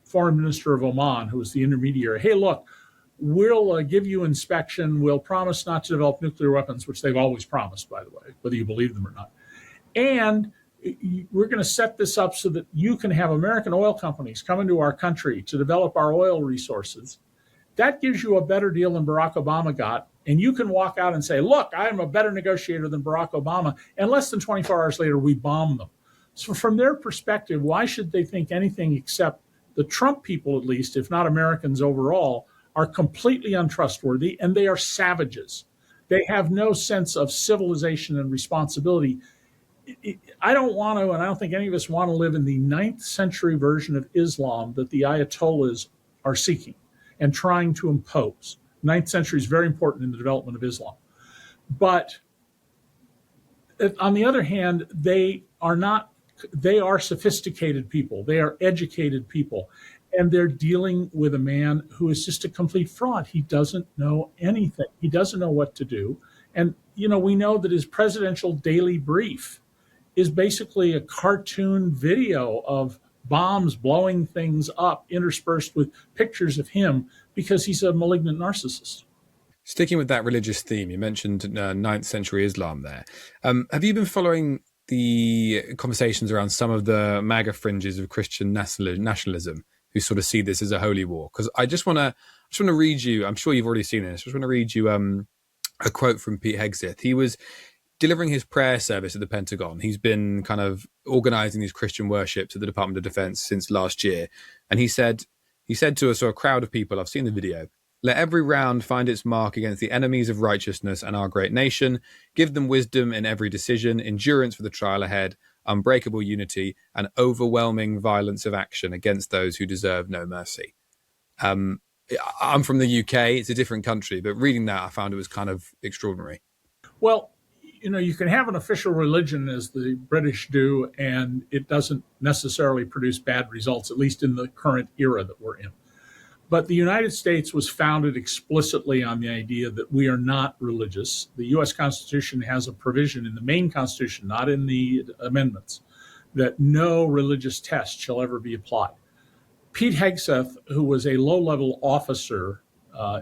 foreign minister of Oman, who was the intermediary, hey, look, we'll give you inspection. We'll promise not to develop nuclear weapons, which they've always promised, by the way, whether you believe them or not. And we're going to set this up so that you can have American oil companies come into our country to develop our oil resources. That gives you a better deal than Barack Obama got. And you can walk out and say, look, I'm a better negotiator than Barack Obama. And less than 24 hours later, we bomb them. So from their perspective, why should they think anything except the Trump people, at least, if not Americans overall, are completely untrustworthy, and they are savages. They have no sense of civilization and responsibility. I don't want to, and I don't think any of us want to live in the 9th century version of Islam that the Ayatollahs are seeking and trying to impose. 9th century is very important in the development of Islam. But on the other hand, they are sophisticated people. They are educated people. And they're dealing with a man who is just a complete fraud. He doesn't know anything. He doesn't know what to do. And, we know that his presidential daily brief is basically a cartoon video of bombs blowing things up, interspersed with pictures of him, because he's a malignant narcissist. Sticking with that religious theme, you mentioned 9th century Islam there. Have you been following the conversations around some of the MAGA fringes of Christian nationalism who sort of see this as a holy war? Because I just want to read you, I'm sure you've already seen this, I just want to read you a quote from Pete Hegseth. He was delivering his prayer service at the Pentagon. He's been kind of organizing these Christian worships at the Department of Defense since last year. And he said to a crowd of people, I've seen the video, let every round find its mark against the enemies of righteousness and our great nation. Give them wisdom in every decision, endurance for the trial ahead, unbreakable unity, and overwhelming violence of action against those who deserve no mercy. I'm from the UK. It's a different country, but reading that, I found it was kind of extraordinary. Well, you can have an official religion, as the British do, and it doesn't necessarily produce bad results, at least in the current era that we're in. But the United States was founded explicitly on the idea that we are not religious. The U.S. Constitution has a provision in the main Constitution, not in the amendments, that no religious test shall ever be applied. Pete Hegseth, who was a low-level officer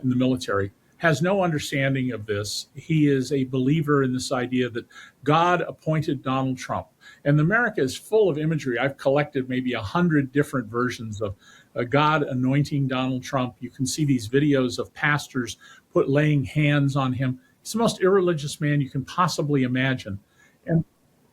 in the military, has no understanding of this. He is a believer in this idea that God appointed Donald Trump. And America is full of imagery. I've collected maybe 100 different versions of God anointing Donald Trump. You can see these videos of pastors laying hands on him. He's the most irreligious man you can possibly imagine.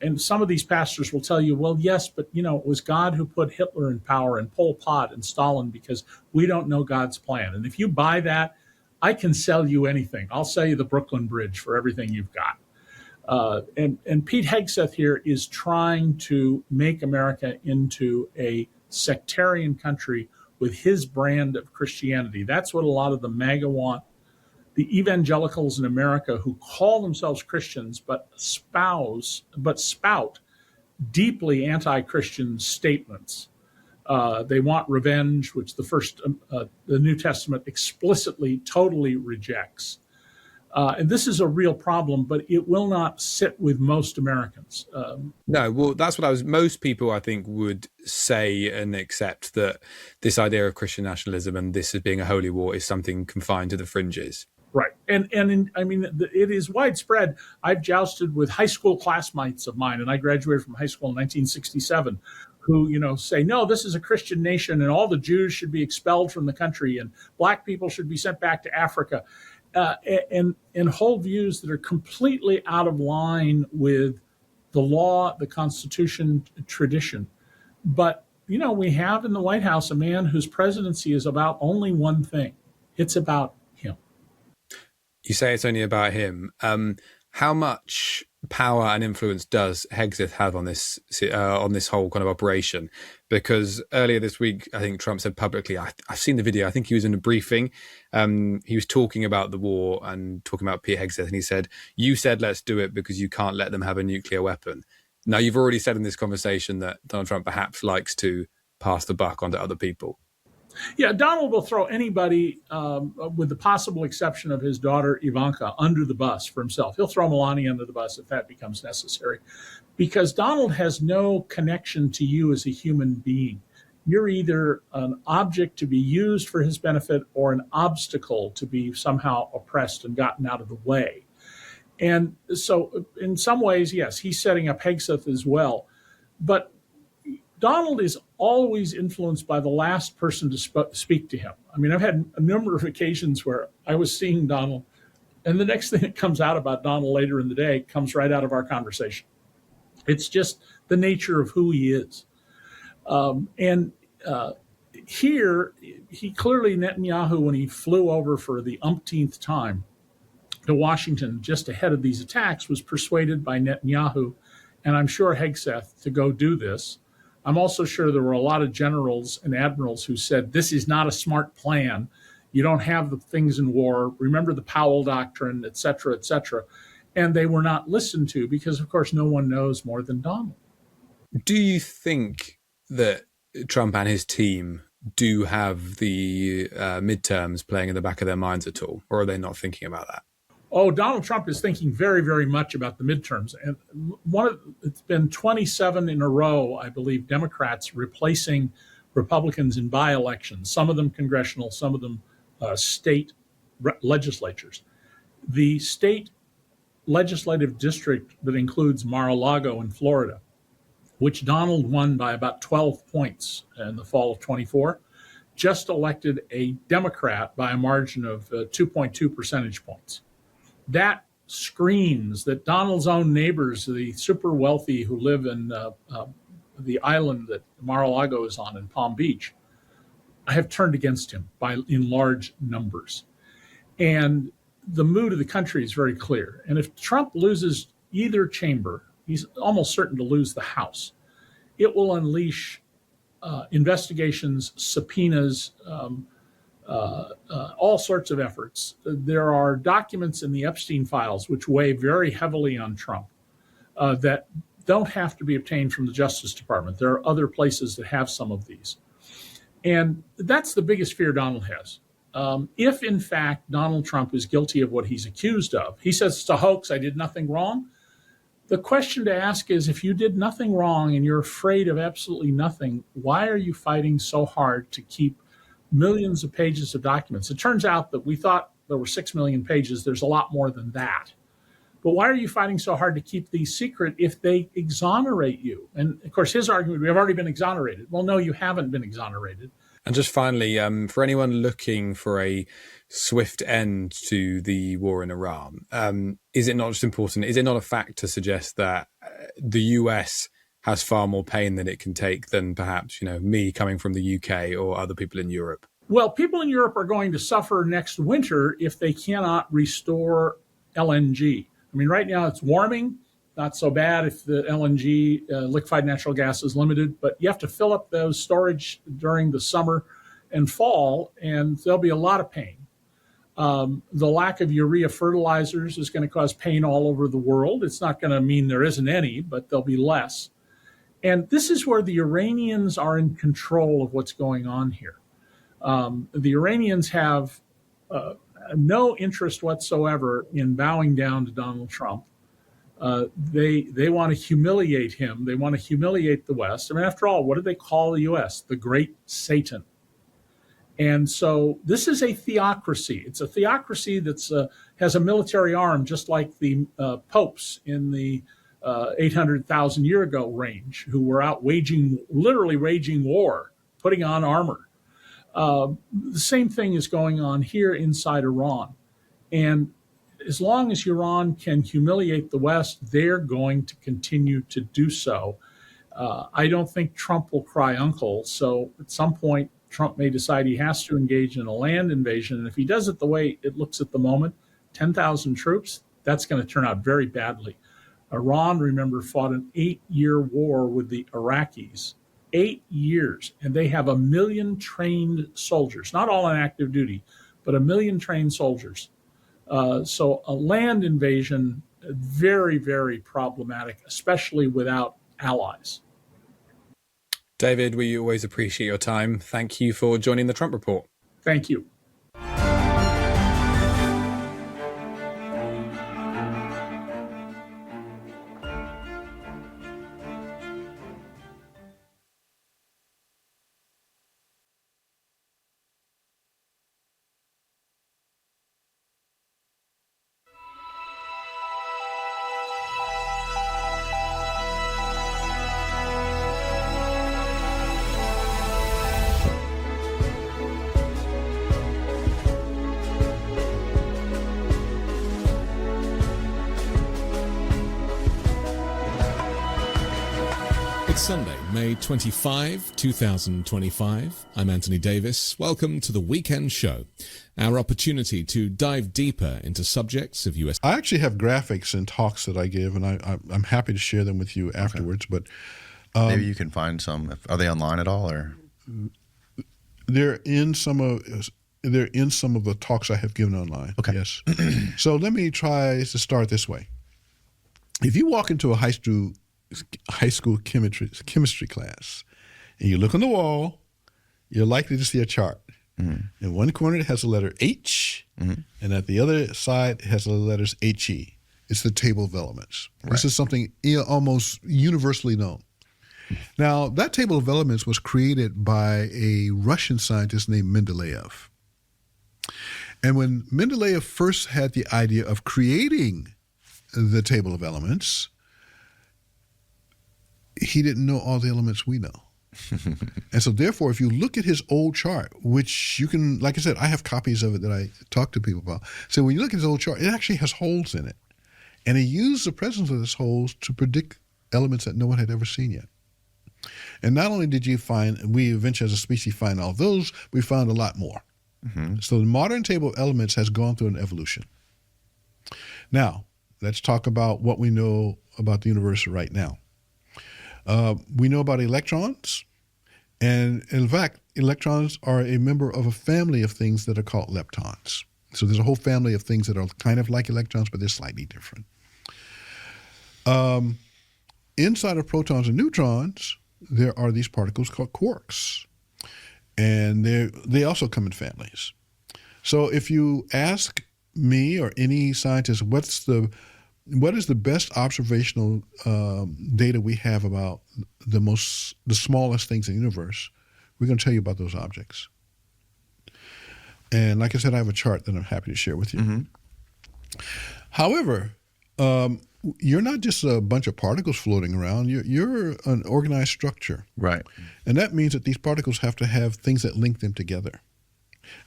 And some of these pastors will tell you, well, yes, but, it was God who put Hitler in power and Pol Pot and Stalin because we don't know God's plan. And if you buy that, I can sell you anything. I'll sell you the Brooklyn Bridge for everything you've got. And Pete Hegseth here is trying to make America into a sectarian country with his brand of Christianity. That's what a lot of the MAGA want. The evangelicals in America who call themselves Christians but spout deeply anti-Christian statements. They want revenge, which the New Testament explicitly, totally rejects. And this is a real problem, but it will not sit with most Americans. No, well, that's what most people, I think, would say and accept, that this idea of Christian nationalism and this as being a holy war is something confined to the fringes. Right. It is widespread. I've jousted with high school classmates of mine, and I graduated from high school in 1967, who, say, no, this is a Christian nation and all the Jews should be expelled from the country and black people should be sent back to Africa. And hold views that are completely out of line with the law, the Constitution, tradition. But, we have in the White House a man whose presidency is about only one thing. It's about him. You say it's only about him. How much power and influence does Hegseth have on this whole kind of operation? Because earlier this week, I think Trump said publicly, I've seen the video, I think he was in a briefing, he was talking about the war and talking about Pete Hegseth, and he said, you said let's do it because you can't let them have a nuclear weapon. Now, you've already said in this conversation that Donald Trump perhaps likes to pass the buck onto other people. Yeah, Donald will throw anybody, with the possible exception of his daughter Ivanka, under the bus for himself. He'll throw Melania under the bus if that becomes necessary, because Donald has no connection to you as a human being. You're either an object to be used for his benefit or an obstacle to be somehow oppressed and gotten out of the way. And so, in some ways, yes, he's setting up Hegseth as well. But Donald is always influenced by the last person to speak to him. I mean, I've had a number of occasions where I was seeing Donald, and the next thing that comes out about Donald later in the day comes right out of our conversation. It's just the nature of who he is. And here, he clearly, Netanyahu, when he flew over for the umpteenth time to Washington just ahead of these attacks, was persuaded by Netanyahu, and I'm sure Hegseth, to go do this. I'm also sure there were a lot of generals and admirals who said, this is not a smart plan. You don't have the things in war. Remember the Powell Doctrine, et cetera, et cetera. And they were not listened to because, of course, no one knows more than Donald. Do you think that Trump and his team do have the midterms playing in the back of their minds at all, or are they not thinking about that? Oh, Donald Trump is thinking very, very much about the midterms. And it's been 27 in a row, I believe, Democrats replacing Republicans in by-elections, some of them congressional, some of them state legislatures. The state legislative district that includes Mar-a-Lago in Florida, which Donald won by about 12 points in the fall of 24, just elected a Democrat by a margin of 2.2 percentage points. That screams that Donald's own neighbors, the super wealthy who live in the island that Mar-a-Lago is on in Palm Beach, have turned against him in large numbers. And the mood of the country is very clear. And if Trump loses either chamber, he's almost certain to lose the House. It will unleash investigations, subpoenas, all sorts of efforts. There are documents in the Epstein files which weigh very heavily on Trump that don't have to be obtained from the Justice Department. There are other places that have some of these. And that's the biggest fear Donald has. If, in fact, Donald Trump is guilty of what he's accused of, he says it's a hoax, I did nothing wrong. The question to ask is, if you did nothing wrong and you're afraid of absolutely nothing, why are you fighting so hard to keep millions of pages of documents? It turns out that we thought there were 6 million pages. There's a lot more than that. But why are you fighting so hard to keep these secret if they exonerate you? And of course, his argument, we have already been exonerated. Well, no, you haven't been exonerated. And just finally, for anyone looking for a swift end to the war in Iran, is it not just important? Is it not a fact to suggest that the US has far more pain than it can take than perhaps, me coming from the UK or other people in Europe? Well, people in Europe are going to suffer next winter if they cannot restore LNG. I mean, right now it's warming, not so bad if the LNG, liquefied natural gas, is limited, but you have to fill up those storage during the summer and fall, and there'll be a lot of pain. The lack of urea fertilizers is going to cause pain all over the world. It's not going to mean there isn't any, but there'll be less. And this is where the Iranians are in control of what's going on here. The Iranians have no interest whatsoever in bowing down to Donald Trump. They want to humiliate him. They want to humiliate the West. I mean, after all, what do they call the U.S.? The Great Satan. And so this is a theocracy. It's a theocracy that's has a military arm, just like the popes in the 800,000 year ago range, who were out literally waging war, putting on armor. The same thing is going on here inside Iran. And as long as Iran can humiliate the West, they're going to continue to do so. I don't think Trump will cry uncle. So at some point, Trump may decide he has to engage in a land invasion. And if he does it the way it looks at the moment, 10,000 troops, that's going to turn out very badly. Iran, remember, fought an 8-year war with the Iraqis. 8 years. And they have 1 million trained soldiers, not all on active duty, but 1 million trained soldiers. So a land invasion, very, very problematic, especially without allies. David, we always appreciate your time. Thank you for joining the Trump Report. Thank you. Sunday, May 25, 2025. I'm Anthony Davis. Welcome to the Weekend Show, our opportunity to dive deeper into subjects of U.S. I actually have graphics and talks that I give, and I'm happy to share them with you afterwards. But maybe you can find some. Are they online at all, or they're in some of the talks I have given online. Okay. Yes. So let me try to start this way. If you walk into a high school chemistry class, and you look on the wall, you're likely to see a chart. Mm-hmm. In one corner, it has the letter H, mm-hmm. and at the other side, it has the letters HE. It's the table of elements. Right. This is something almost universally known. Now, that table of elements was created by a Russian scientist named Mendeleev. And when Mendeleev first had the idea of creating the table of elements, he didn't know all the elements we know. And so therefore, if you look at his old chart, which you can, like I said, I have copies of it that I talk to people about. So when you look at his old chart, it actually has holes in it. And he used the presence of those holes to predict elements that no one had ever seen yet. And not only did we eventually as a species find all those, we found a lot more. Mm-hmm. So the modern table of elements has gone through an evolution. Now, let's talk about what we know about the universe right now. We know about electrons, and in fact, electrons are a member of a family of things that are called leptons. So there's a whole family of things that are kind of like electrons, but they're slightly different. Inside of protons and neutrons, there are these particles called quarks, and they also come in families. So if you ask me or any scientist, what is the best observational data we have about the smallest things in the universe, we're going to tell you about those objects. And like I said, I have a chart that I'm happy to share with you. Mm-hmm. However, you're not just a bunch of particles floating around. You're an organized structure. Right. And that means that these particles have to have things that link them together.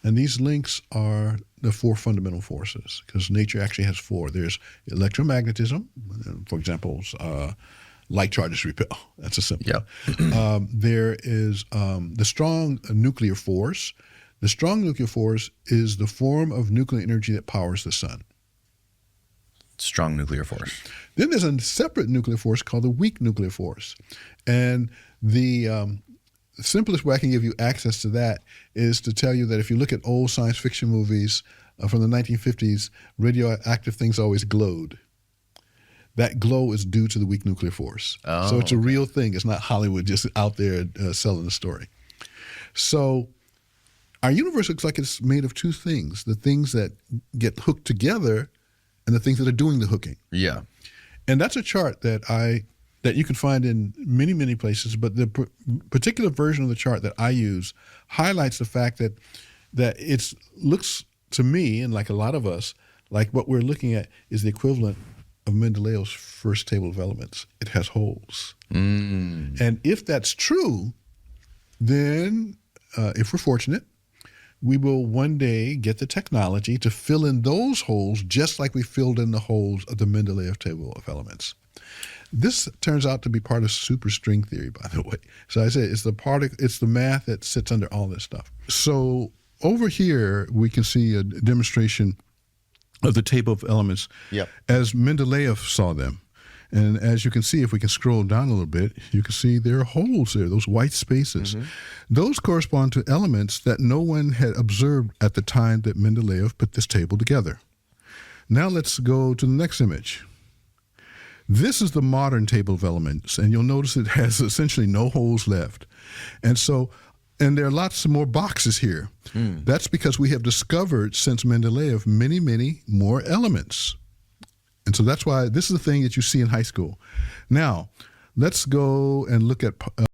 And these links are the four fundamental forces, because nature actually has four. There's electromagnetism, for example, light charges repel. That's a simple. Yep. There is the strong nuclear force. The strong nuclear force is the form of nuclear energy that powers the sun. Strong nuclear force. Then there's a separate nuclear force called the weak nuclear force. And the simplest way I can give you access to that is to tell you that if you look at old science fiction movies from the 1950s, radioactive things always glowed. That glow is due to the weak nuclear force. Oh, so it's a real thing. It's not Hollywood just out there selling a story. So our universe looks like it's made of two things: the things that get hooked together and the things that are doing the hooking. Yeah. And that's a chart that you can find in many, many places, but the particular version of the chart that I use highlights the fact that it looks to me, and like a lot of us, like what we're looking at is the equivalent of Mendeleev's first table of elements. It has holes. Mm. And if that's true, then if we're fortunate, we will one day get the technology to fill in those holes just like we filled in the holes of the Mendeleev table of elements. This turns out to be part of superstring theory, by the way. So I say it's the math that sits under all this stuff. So over here, we can see a demonstration of the table of elements as Mendeleev saw them. And as you can see, if we can scroll down a little bit, you can see there are holes there, those white spaces. Mm-hmm. Those correspond to elements that no one had observed at the time that Mendeleev put this table together. Now let's go to the next image. This is the modern table of elements, and you'll notice it has essentially no holes left. And there are lots more boxes here. Mm. That's because we have discovered, since Mendeleev, many, many more elements. And so that's why this is the thing that you see in high school. Now, let's go and look at